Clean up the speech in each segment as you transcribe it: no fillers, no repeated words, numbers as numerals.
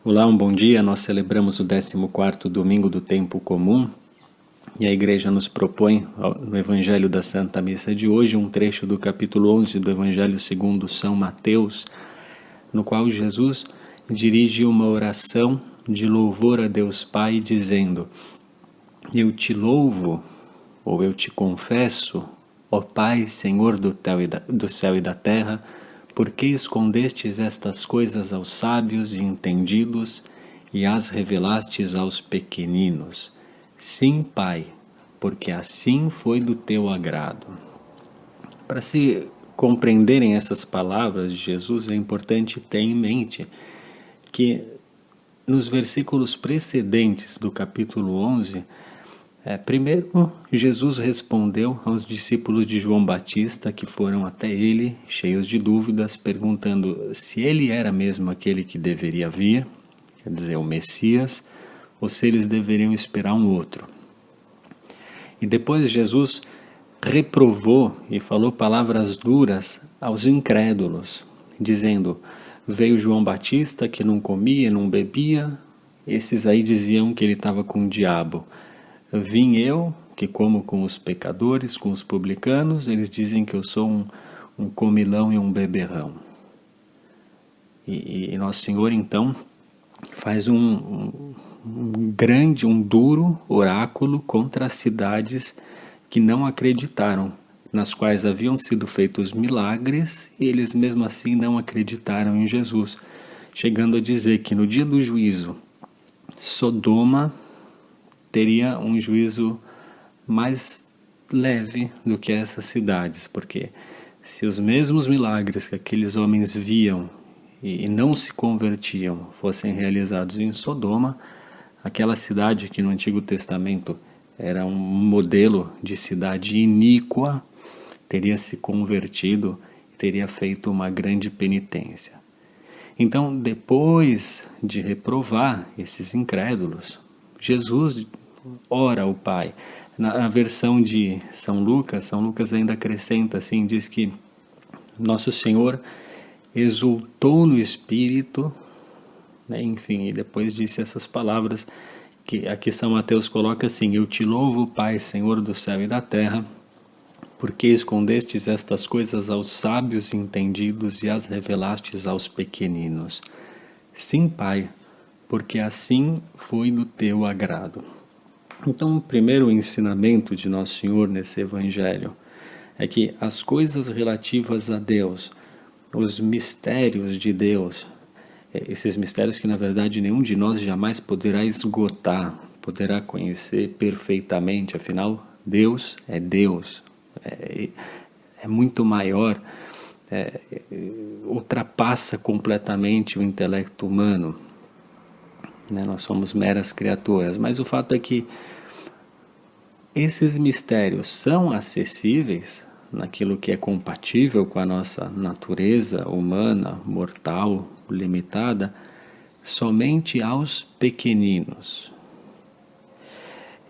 Olá, um bom dia. Nós celebramos o 14º domingo do tempo comum e a igreja nos propõe no Evangelho da Santa Missa de hoje um trecho do capítulo 11 do Evangelho segundo São Mateus, no qual Jesus dirige uma oração de louvor a Deus Pai dizendo: Eu te louvo, ou eu te confesso, ó Pai, Senhor do céu e da terra, porque escondestes estas coisas aos sábios e entendidos e as revelastes aos pequeninos? Sim, Pai, porque assim foi do teu agrado. Para se compreenderem essas palavras de Jesus, é importante ter em mente que nos versículos precedentes do capítulo 11, primeiro, Jesus respondeu aos discípulos de João Batista que foram até ele, cheios de dúvidas, perguntando se ele era mesmo aquele que deveria vir, quer dizer, o Messias, ou se eles deveriam esperar um outro. E depois Jesus reprovou e falou palavras duras aos incrédulos, dizendo: veio João Batista que não comia, não bebia, esses aí diziam que ele estava com o diabo. Vim eu, que como com os pecadores, com os publicanos, eles dizem que eu sou um comilão e um beberrão. E Nosso Senhor, então, faz um duro oráculo contra as cidades que não acreditaram, nas quais haviam sido feitos milagres, e eles mesmo assim não acreditaram em Jesus, chegando a dizer que no dia do juízo, Sodoma teria um juízo mais leve do que essas cidades, porque se os mesmos milagres que aqueles homens viam e não se convertiam fossem realizados em Sodoma, aquela cidade que no Antigo Testamento era um modelo de cidade iníqua, teria se convertido e teria feito uma grande penitência. Então, depois de reprovar esses incrédulos, Jesus ora ao Pai. Na versão de São Lucas ainda acrescenta assim, diz que Nosso Senhor exultou no Espírito, né? Enfim, e depois disse essas palavras que aqui São Mateus coloca assim: eu te louvo, Pai, Senhor do céu e da terra, porque escondestes estas coisas aos sábios e entendidos e as revelastes aos pequeninos. Sim, Pai, porque assim foi do teu agrado. Então, o primeiro ensinamento de Nosso Senhor nesse Evangelho é que as coisas relativas a Deus, os mistérios de Deus, esses mistérios que na verdade nenhum de nós jamais poderá esgotar, poderá conhecer perfeitamente, afinal, Deus, é muito maior, ultrapassa completamente o intelecto humano. Nós somos meras criaturas, mas o fato é que esses mistérios são acessíveis naquilo que é compatível com a nossa natureza humana, mortal, limitada, somente aos pequeninos.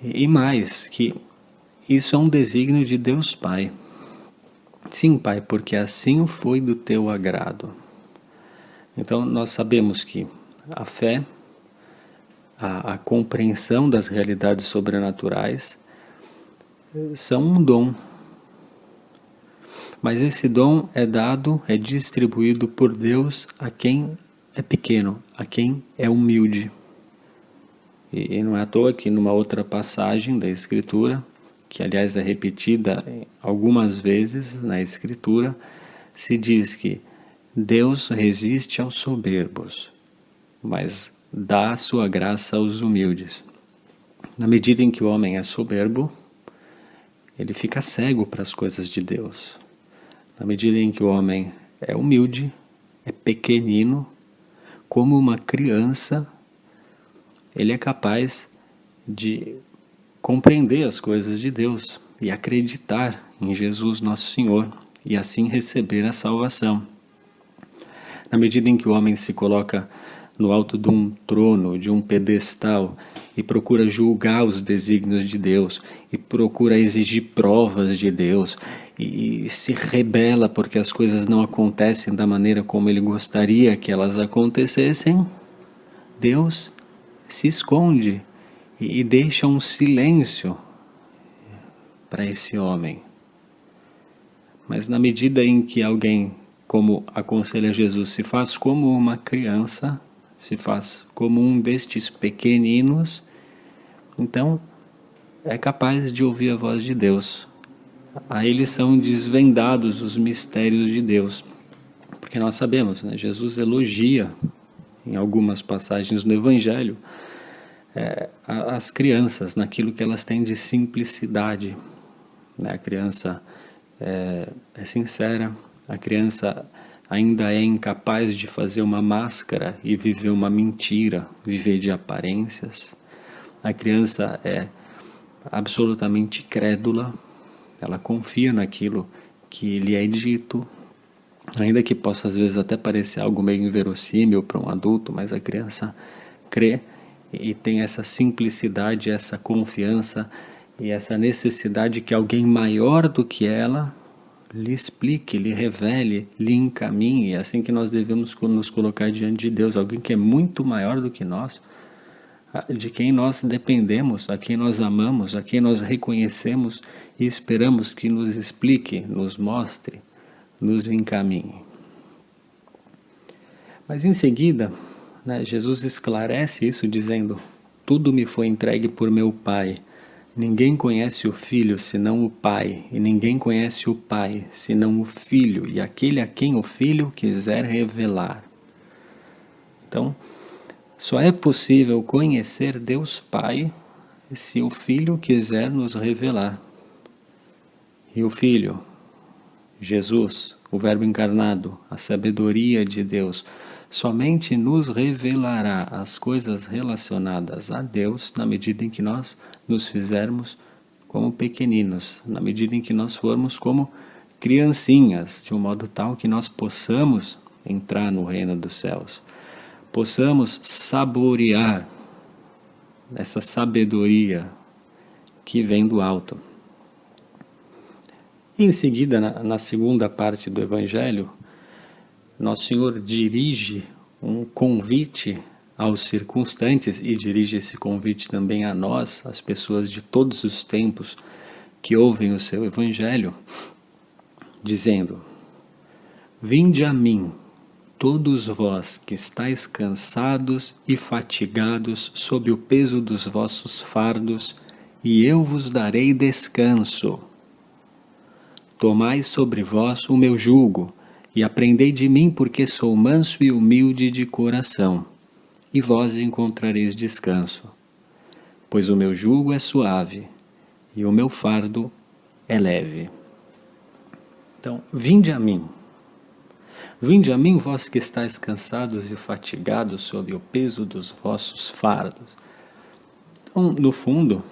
E mais, que isso é um desígnio de Deus Pai. Sim, Pai, porque assim foi do teu agrado. Então nós sabemos que a fé, a compreensão das realidades sobrenaturais são um dom. Mas esse dom é distribuído por Deus a quem é pequeno, a quem é humilde. E não é à toa que numa outra passagem da Escritura, que aliás é repetida algumas vezes na Escritura, se diz que Deus resiste aos soberbos, mas dá a sua graça aos humildes. Na medida em que o homem é soberbo, ele fica cego para as coisas de Deus. Na medida em que o homem é humilde, é pequenino, como uma criança, ele é capaz de compreender as coisas de Deus e acreditar em Jesus Nosso Senhor e assim receber a salvação. Na medida em que o homem se coloca no alto de um trono, de um pedestal, e procura julgar os desígnios de Deus, e procura exigir provas de Deus, e se rebela porque as coisas não acontecem da maneira como ele gostaria que elas acontecessem, Deus se esconde e deixa um silêncio para esse homem. Mas na medida em que alguém, como aconselha Jesus, se faz como uma criança, se faz como um destes pequeninos, então é capaz de ouvir a voz de Deus. A eles são desvendados os mistérios de Deus. Porque nós sabemos, né, Jesus elogia em algumas passagens do Evangelho as crianças naquilo que elas têm de simplicidade. Né? A criança é sincera, a criança ainda é incapaz de fazer uma máscara e viver uma mentira, viver de aparências. A criança é absolutamente crédula, ela confia naquilo que lhe é dito, ainda que possa às vezes até parecer algo meio inverossímil para um adulto, mas a criança crê e tem essa simplicidade, essa confiança e essa necessidade que alguém maior do que ela lhe explique, lhe revele, lhe encaminhe. É assim que nós devemos nos colocar diante de Deus, alguém que é muito maior do que nós, de quem nós dependemos, a quem nós amamos, a quem nós reconhecemos e esperamos que nos explique, nos mostre, nos encaminhe. Mas em seguida, né, Jesus esclarece isso dizendo: tudo me foi entregue por meu Pai. Ninguém conhece o Filho senão o Pai, e ninguém conhece o Pai senão o Filho, e aquele a quem o Filho quiser revelar. Então, só é possível conhecer Deus Pai se o Filho quiser nos revelar. E o Filho, Jesus, o Verbo encarnado, a sabedoria de Deus, somente nos revelará as coisas relacionadas a Deus na medida em que nós nos fizermos como pequeninos, na medida em que nós formos como criancinhas, de um modo tal que nós possamos entrar no reino dos céus, possamos saborear essa sabedoria que vem do alto. Em seguida, na segunda parte do Evangelho, Nosso Senhor dirige um convite aos circunstantes e dirige esse convite também a nós, as pessoas de todos os tempos que ouvem o seu Evangelho, dizendo: vinde a mim, todos vós que estáis cansados e fatigados sob o peso dos vossos fardos, e eu vos darei descanso. Tomai sobre vós o meu jugo, e aprendei de mim, porque sou manso e humilde de coração, e vós encontrareis descanso. Pois o meu jugo é suave, e o meu fardo é leve. Então, vinde a mim. Vinde a mim, vós que estáis cansados e fatigados sob o peso dos vossos fardos. Então, no fundo,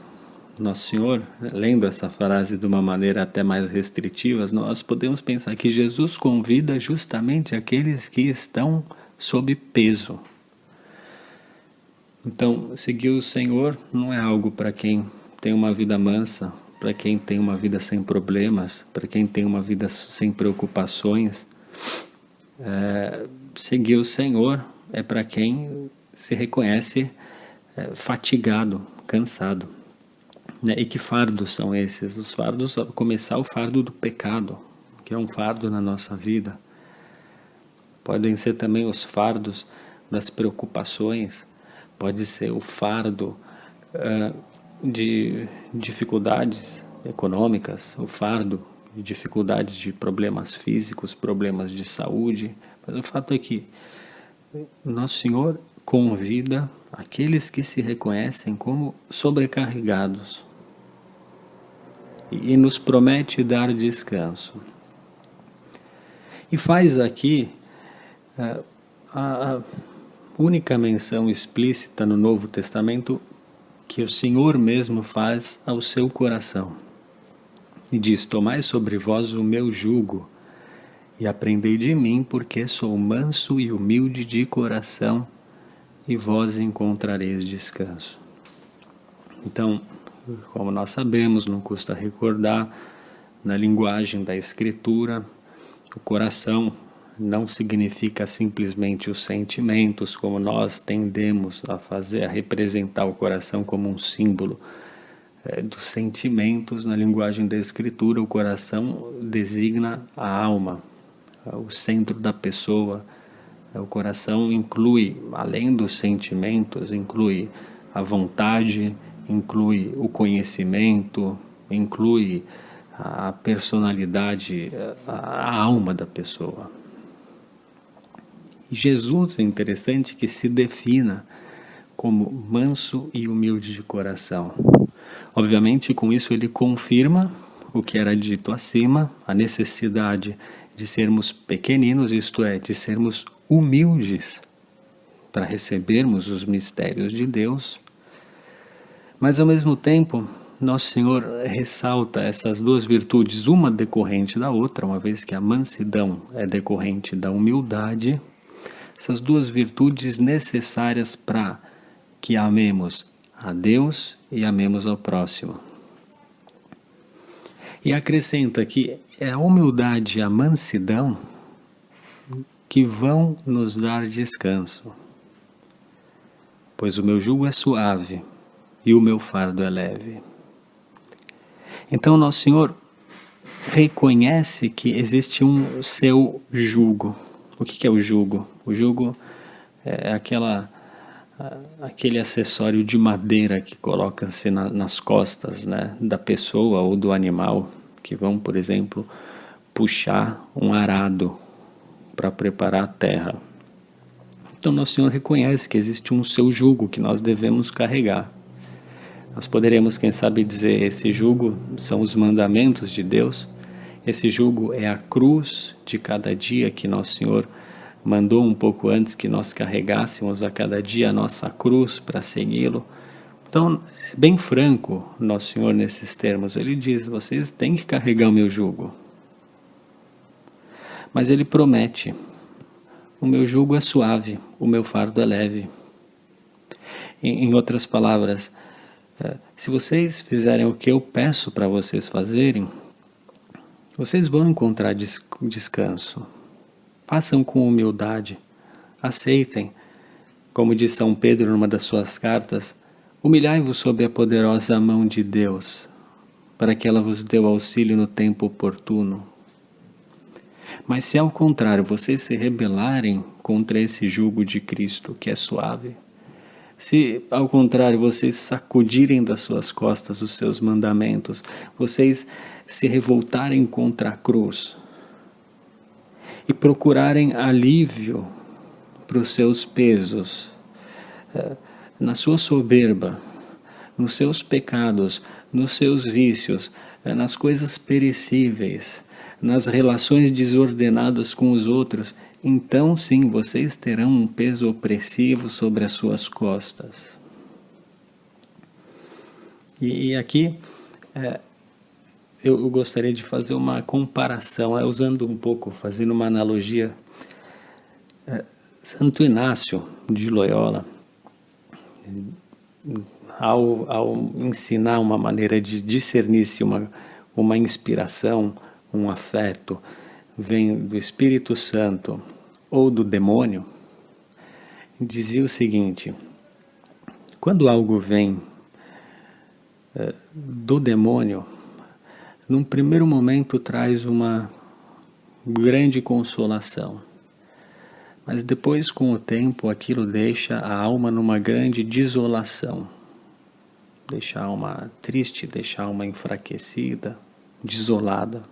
Nosso Senhor, lendo essa frase de uma maneira até mais restritiva, nós podemos pensar que Jesus convida justamente aqueles que estão sob peso. Então, seguir o Senhor não é algo para quem tem uma vida mansa, para quem tem uma vida sem problemas, para quem tem uma vida sem preocupações. Seguir o Senhor é para quem se reconhece fatigado, cansado. E que fardos são esses? Os fardos, a começar o fardo do pecado, que é um fardo na nossa vida. Podem ser também os fardos das preocupações, pode ser o fardo de dificuldades econômicas, o fardo de dificuldades de problemas físicos, problemas de saúde. Mas o fato é que Nosso Senhor convida aqueles que se reconhecem como sobrecarregados e nos promete dar descanso. E faz aqui a única menção explícita no Novo Testamento que o Senhor mesmo faz ao seu coração. E diz: tomai sobre vós o meu jugo e aprendei de mim, porque sou manso e humilde de coração, e vós encontrareis descanso. Então, como nós sabemos, não custa recordar, na linguagem da Escritura, o coração não significa simplesmente os sentimentos, como nós tendemos a fazer, a representar o coração como um símbolo dos sentimentos. Na linguagem da Escritura, o coração designa a alma, o centro da pessoa. O coração inclui, além dos sentimentos, inclui a vontade, inclui o conhecimento, inclui a personalidade, a alma da pessoa. E Jesus é interessante que se defina como manso e humilde de coração. Obviamente, com isso ele confirma o que era dito acima, a necessidade de sermos pequeninos, isto é, de sermos humildes para recebermos os mistérios de Deus. Mas ao mesmo tempo, Nosso Senhor ressalta essas duas virtudes, uma decorrente da outra, uma vez que a mansidão é decorrente da humildade, essas duas virtudes necessárias para que amemos a Deus e amemos ao próximo. E acrescenta que é a humildade e a mansidão que vão nos dar descanso, pois o meu jugo é suave e o meu fardo é leve. Então Nosso Senhor reconhece que existe um seu jugo. O que é o jugo? O jugo é aquele acessório de madeira que coloca-se nas costas, né, da pessoa ou do animal, que vão, por exemplo, puxar um arado para preparar a terra. Então Nosso Senhor reconhece que existe um seu jugo que nós devemos carregar. Nós poderemos, quem sabe, dizer: esse jugo são os mandamentos de Deus, esse jugo é a cruz de cada dia que Nosso Senhor mandou um pouco antes que nós carregássemos a cada dia a nossa cruz para segui-lo. Então, é bem franco Nosso Senhor nesses termos. Ele diz: vocês têm que carregar o meu jugo. Mas ele promete: o meu jugo é suave, o meu fardo é leve. Em outras palavras, se vocês fizerem o que eu peço para vocês fazerem, vocês vão encontrar descanso. Façam com humildade, aceitem. Como diz São Pedro numa das suas cartas: humilhai-vos sob a poderosa mão de Deus, para que ela vos dê o auxílio no tempo oportuno. Mas se ao contrário vocês se rebelarem contra esse jugo de Cristo que é suave, se ao contrário vocês sacudirem das suas costas os seus mandamentos, vocês se revoltarem contra a cruz e procurarem alívio para os seus pesos, na sua soberba, nos seus pecados, nos seus vícios, nas coisas perecíveis, nas relações desordenadas com os outros, então sim, vocês terão um peso opressivo sobre as suas costas. E aqui eu gostaria de fazer uma comparação, usando um pouco, fazendo uma analogia. Santo Inácio de Loyola, ao ensinar uma maneira de discernir se uma inspiração, um afeto, vem do Espírito Santo ou do demônio, dizia o seguinte: quando algo vem do demônio, num primeiro momento traz uma grande consolação, mas depois, com o tempo, aquilo deixa a alma numa grande desolação, deixa a alma triste, deixa a alma enfraquecida, desolada.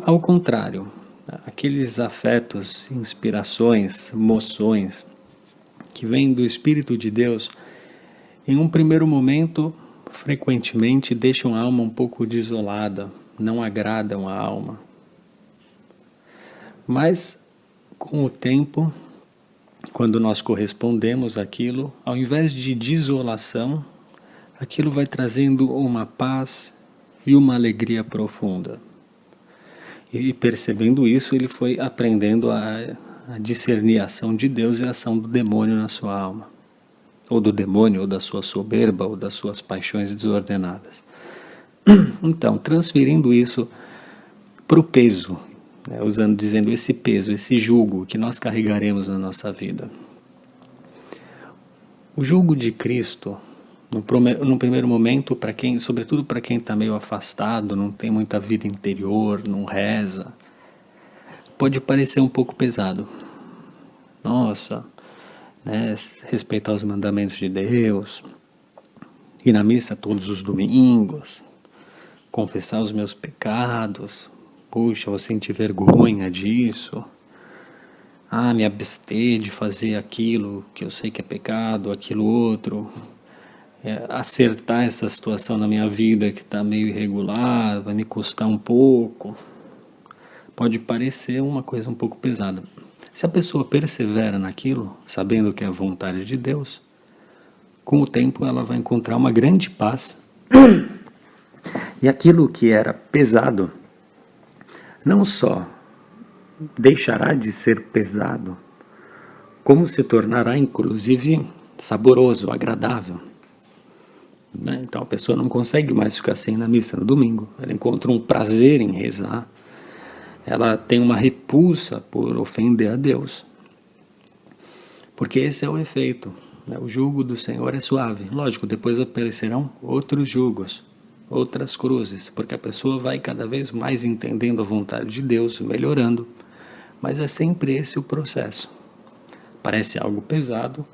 Ao contrário, aqueles afetos, inspirações, moções que vêm do Espírito de Deus, em um primeiro momento, frequentemente deixam a alma um pouco desolada, não agradam a alma. Mas, com o tempo, quando nós correspondemos àquilo, ao invés de desolação, aquilo vai trazendo uma paz e uma alegria profunda. E percebendo isso, ele foi aprendendo a discernir a ação de Deus e a ação do demônio na sua alma. Ou do demônio, ou da sua soberba, ou das suas paixões desordenadas. Então, transferindo isso para o peso né, dizendo esse peso, esse jugo que nós carregaremos na nossa vida. O jugo de Cristo, no primeiro momento, sobretudo para quem está meio afastado, não tem muita vida interior, não reza, pode parecer um pouco pesado. Nossa, né, respeitar os mandamentos de Deus, ir na missa todos os domingos, confessar os meus pecados, puxa, vou sentir vergonha disso, me abster de fazer aquilo que eu sei que é pecado, aquilo outro, acertar essa situação na minha vida que está meio irregular, vai me custar um pouco, pode parecer uma coisa um pouco pesada. Se a pessoa persevera naquilo, sabendo que é a vontade de Deus, com o tempo ela vai encontrar uma grande paz. E aquilo que era pesado, não só deixará de ser pesado, como se tornará inclusive saboroso, agradável. Né? Então a pessoa não consegue mais ficar sem na missa no domingo, ela encontra um prazer em rezar, ela tem uma repulsa por ofender a Deus, porque esse é o efeito, né? O jugo do Senhor é suave. Lógico, depois aparecerão outros jugos, outras cruzes, porque a pessoa vai cada vez mais entendendo a vontade de Deus, melhorando, mas é sempre esse o processo. Parece algo pesado,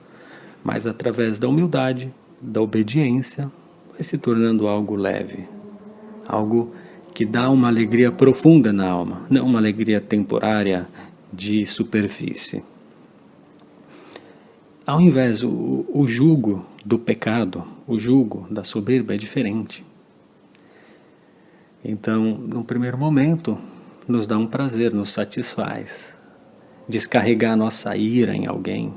mas através da humildade, da obediência, vai se tornando algo leve, algo que dá uma alegria profunda na alma, não uma alegria temporária de superfície. Ao invés, o jugo do pecado, o jugo da soberba é diferente. Então, no primeiro momento, nos dá um prazer, nos satisfaz. Descarregar a nossa ira em alguém,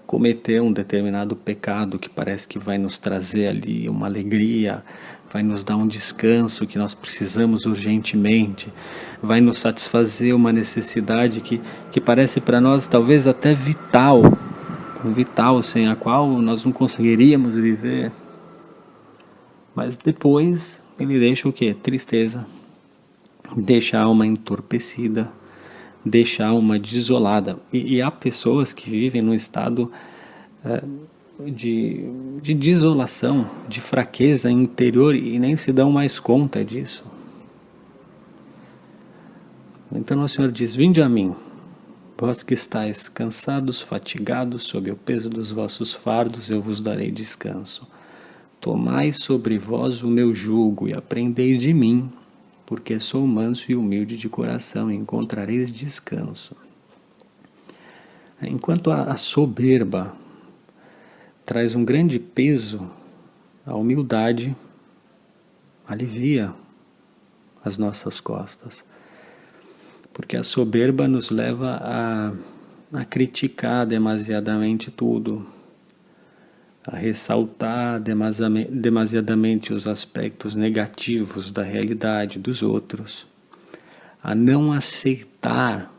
cometer um determinado pecado que parece que vai nos trazer ali uma alegria, vai nos dar um descanso que nós precisamos urgentemente, vai nos satisfazer uma necessidade que parece para nós talvez até vital, sem a qual nós não conseguiríamos viver. Mas depois ele deixa o quê? Tristeza, deixa a alma entorpecida, deixa a alma desolada. E há pessoas que vivem num estado de desolação, de fraqueza interior e nem se dão mais conta disso. Então o Senhor diz: vinde a mim, vós que estáis cansados, fatigados, sob o peso dos vossos fardos, eu vos darei descanso. Tomai sobre vós o meu jugo e aprendei de mim, porque sou manso e humilde de coração, e encontrareis descanso. Enquanto a soberba traz um grande peso, a humildade alivia as nossas costas. Porque a soberba nos leva a criticar demasiadamente tudo, a ressaltar demasiadamente os aspectos negativos da realidade dos outros, a não aceitar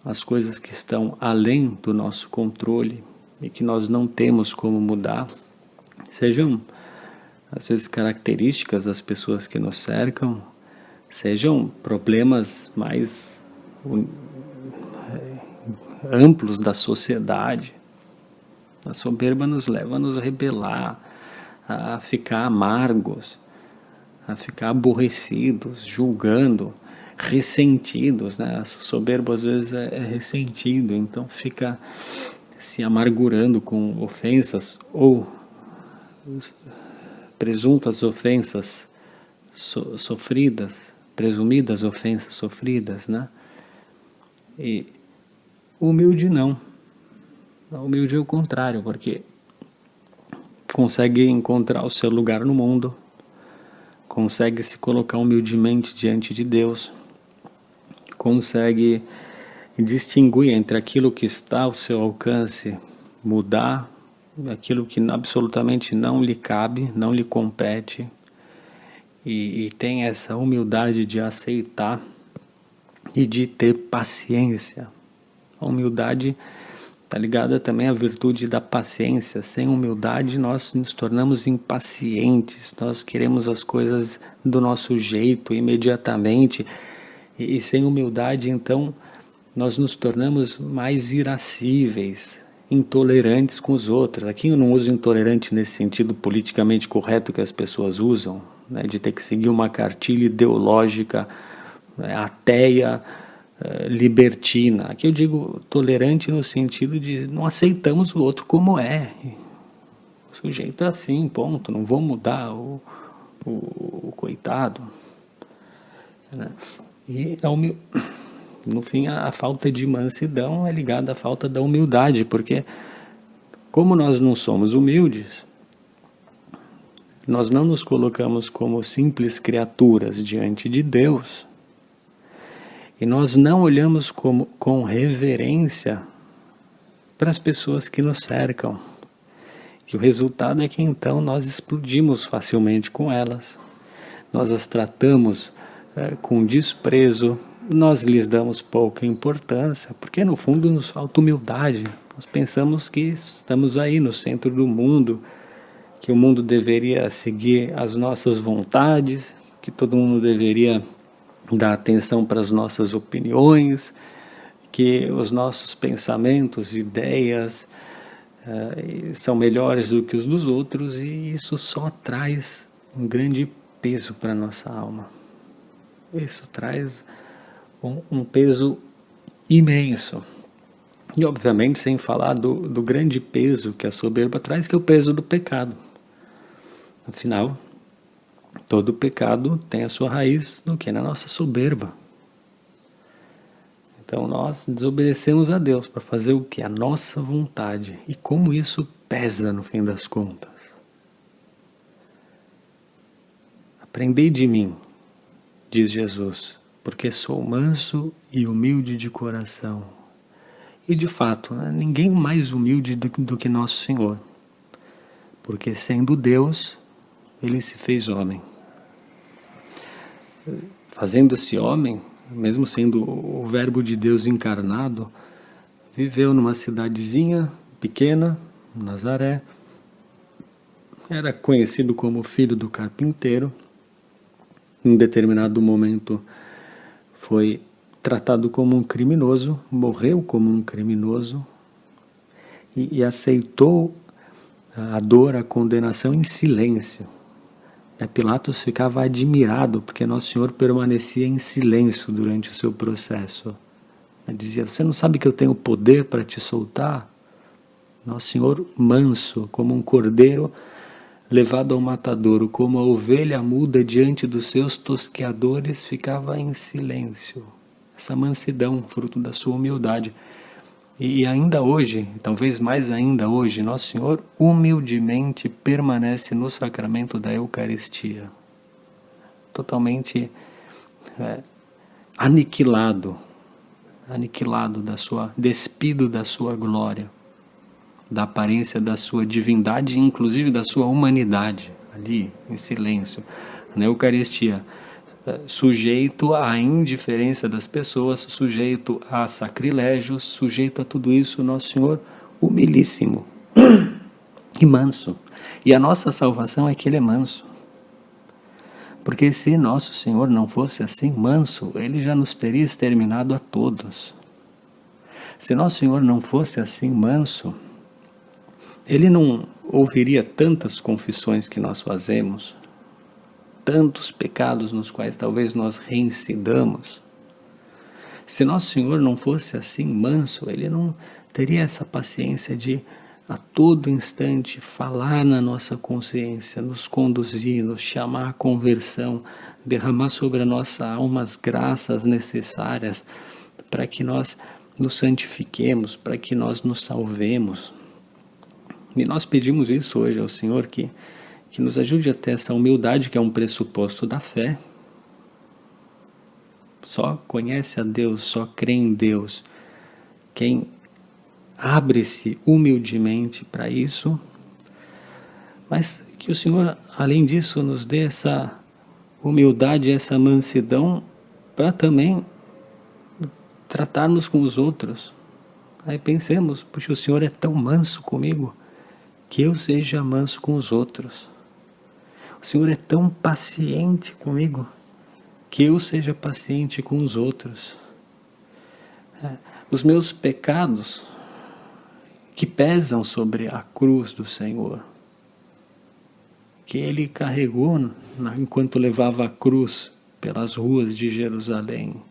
as coisas que estão além do nosso controle e que nós não temos como mudar, sejam às vezes características das pessoas que nos cercam, sejam problemas mais amplos da sociedade. A soberba nos leva a nos rebelar, a ficar amargos, a ficar aborrecidos, julgando, ressentidos, né? A soberba às vezes é ressentido, então fica se amargurando com ofensas ou presuntas ofensas sofridas, presumidas ofensas sofridas, né? E o humilde não. O humilde é o contrário, porque consegue encontrar o seu lugar no mundo, consegue se colocar humildemente diante de Deus, consegue distinguir entre aquilo que está ao seu alcance, mudar, aquilo que absolutamente não lhe cabe, não lhe compete, e tem essa humildade de aceitar e de ter paciência. A humildade está ligada também à virtude da paciência. Sem humildade nós nos tornamos impacientes, nós queremos as coisas do nosso jeito, imediatamente, E sem humildade, então, nós nos tornamos mais irascíveis, intolerantes com os outros. Aqui eu não uso intolerante nesse sentido politicamente correto que as pessoas usam, né, de ter que seguir uma cartilha ideológica, né, ateia, libertina. Aqui eu digo tolerante no sentido de não aceitamos o outro como é. O sujeito é assim, ponto. Não vou mudar o coitado. Né? E no fim, a falta de mansidão é ligada à falta da humildade, porque como nós não somos humildes, nós não nos colocamos como simples criaturas diante de Deus, e nós não olhamos com reverência para as pessoas que nos cercam. E o resultado é que então nós explodimos facilmente com elas, nós as tratamos com desprezo, nós lhes damos pouca importância, porque no fundo nos falta humildade. Nós pensamos que estamos aí no centro do mundo, que o mundo deveria seguir as nossas vontades, que todo mundo deveria dar atenção para as nossas opiniões, que os nossos pensamentos, ideias são melhores do que os dos outros, e isso só traz um grande peso para a nossa alma. Isso traz um peso imenso. E obviamente sem falar do grande peso que a soberba traz, que é o peso do pecado. Afinal, todo pecado tem a sua raiz no que? Na nossa soberba. Então nós desobedecemos a Deus para fazer o que? A nossa vontade. E como isso pesa no fim das contas. Aprendei de mim, diz Jesus, porque sou manso e humilde de coração. E de fato, ninguém mais humilde do que nosso Senhor. Porque sendo Deus, Ele se fez homem. Fazendo-se homem, mesmo sendo o verbo de Deus encarnado, viveu numa cidadezinha pequena, Nazaré. Era conhecido como filho do carpinteiro. Em determinado momento foi tratado como um criminoso, morreu como um criminoso e aceitou a dor, a condenação em silêncio. E Pilatos ficava admirado porque Nosso Senhor permanecia em silêncio durante o seu processo. Ele dizia: você não sabe que eu tenho poder para te soltar? Nosso Senhor manso, como um cordeiro levado ao matadouro, como a ovelha muda diante dos seus tosqueadores, ficava em silêncio. Essa mansidão, fruto da sua humildade. E ainda hoje, talvez mais ainda hoje, Nosso Senhor humildemente permanece no sacramento da Eucaristia. Totalmente aniquilado despido da sua glória, da aparência da sua divindade, inclusive da sua humanidade, ali em silêncio, na Eucaristia, sujeito à indiferença das pessoas, sujeito a sacrilégios, sujeito a tudo isso, Nosso Senhor humilíssimo e manso. E a nossa salvação é que Ele é manso. Porque se Nosso Senhor não fosse assim manso, Ele já nos teria exterminado a todos. Se Nosso Senhor não fosse assim manso, Ele não ouviria tantas confissões que nós fazemos, tantos pecados nos quais talvez nós reincidamos. Se Nosso Senhor não fosse assim manso, Ele não teria essa paciência de a todo instante falar na nossa consciência, nos conduzir, nos chamar à conversão, derramar sobre a nossa alma as graças necessárias para que nós nos santifiquemos, para que nós nos salvemos. E nós pedimos isso hoje ao Senhor, que nos ajude a ter essa humildade, que é um pressuposto da fé. Só conhece a Deus, só crê em Deus quem abre-se humildemente para isso, mas que o Senhor, além disso, nos dê essa humildade, essa mansidão para também tratarmos com os outros. Aí pensemos: puxa, o Senhor é tão manso comigo, que eu seja manso com os outros. O Senhor é tão paciente comigo, que eu seja paciente com os outros. Os meus pecados que pesam sobre a cruz do Senhor, que Ele carregou enquanto levava a cruz pelas ruas de Jerusalém,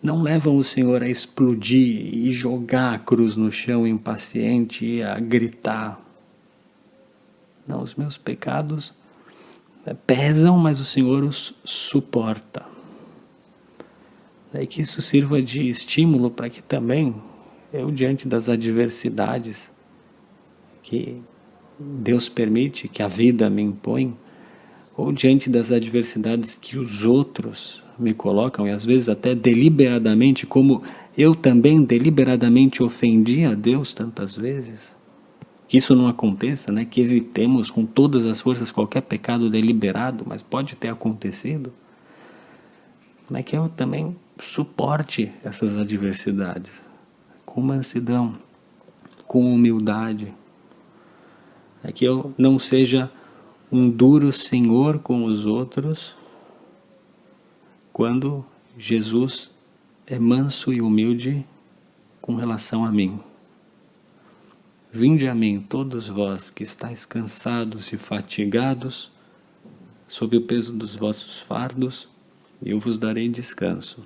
não levam o Senhor a explodir e jogar a cruz no chão impaciente e a gritar. Não, os meus pecados pesam, mas o Senhor os suporta. Que isso sirva de estímulo para que também eu, diante das adversidades que Deus permite, que a vida me impõe, ou diante das adversidades que os outros me colocam, e às vezes até deliberadamente, como eu também deliberadamente ofendi a Deus tantas vezes, que isso não aconteça, né? Que evitemos com todas as forças qualquer pecado deliberado, mas pode ter acontecido, né? Que eu também suporte essas adversidades com mansidão, com humildade, que eu não seja um duro senhor com os outros, quando Jesus é manso e humilde com relação a mim. Vinde a mim, todos vós que estáis cansados e fatigados, sob o peso dos vossos fardos, e eu vos darei descanso.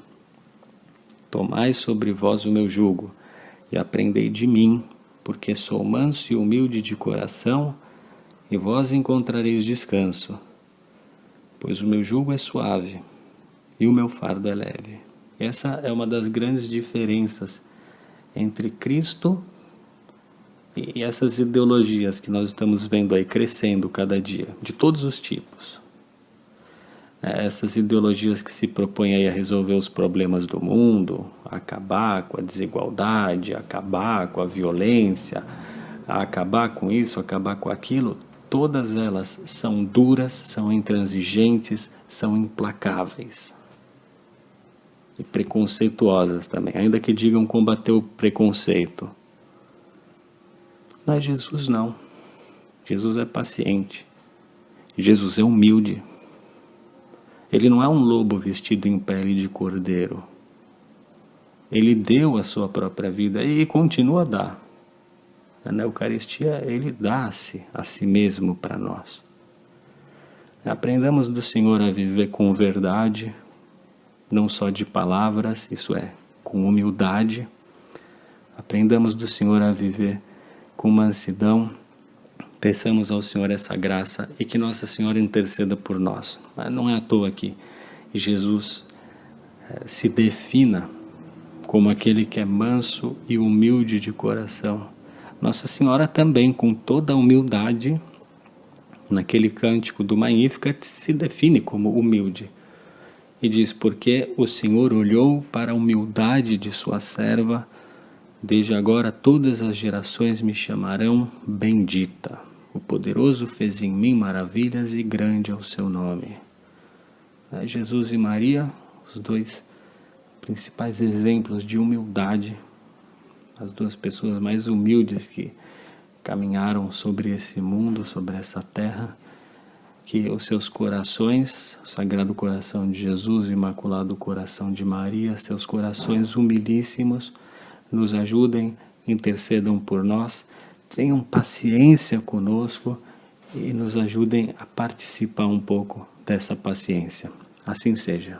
Tomai sobre vós o meu jugo, e aprendei de mim, porque sou manso e humilde de coração, e vós encontrareis descanso, pois o meu jugo é suave, e o meu fardo é leve. Essa é uma das grandes diferenças entre Cristo e essas ideologias que nós estamos vendo aí crescendo cada dia, de todos os tipos. Essas ideologias que se propõem aí a resolver os problemas do mundo, a acabar com a desigualdade, a acabar com a violência, a acabar com isso, a acabar com aquilo, todas elas são duras, são intransigentes, são implacáveis. E preconceituosas também, ainda que digam combater o preconceito. Mas Jesus não. Jesus é paciente. Jesus é humilde. Ele não é um lobo vestido em pele de cordeiro. Ele deu a sua própria vida e continua a dar. Na Eucaristia, Ele dá-se a si mesmo para nós. Aprendamos do Senhor a viver com verdade, não só de palavras, isso é, com humildade. Aprendamos do Senhor a viver com mansidão. Peçamos ao Senhor essa graça e que Nossa Senhora interceda por nós. Mas não é à toa que Jesus se defina como aquele que é manso e humilde de coração. Nossa Senhora também, com toda a humildade, naquele cântico do Magnificat, se define como humilde. E diz, porque o Senhor olhou para a humildade de sua serva, desde agora todas as gerações me chamarão bendita. O poderoso fez em mim maravilhas e grande é o seu nome. Jesus e Maria, os dois principais exemplos de humildade, as duas pessoas mais humildes que caminharam sobre esse mundo, sobre essa terra, que os seus corações, o Sagrado Coração de Jesus, o Imaculado Coração de Maria, seus corações humilíssimos, nos ajudem, intercedam por nós, tenham paciência conosco e nos ajudem a participar um pouco dessa paciência. Assim seja.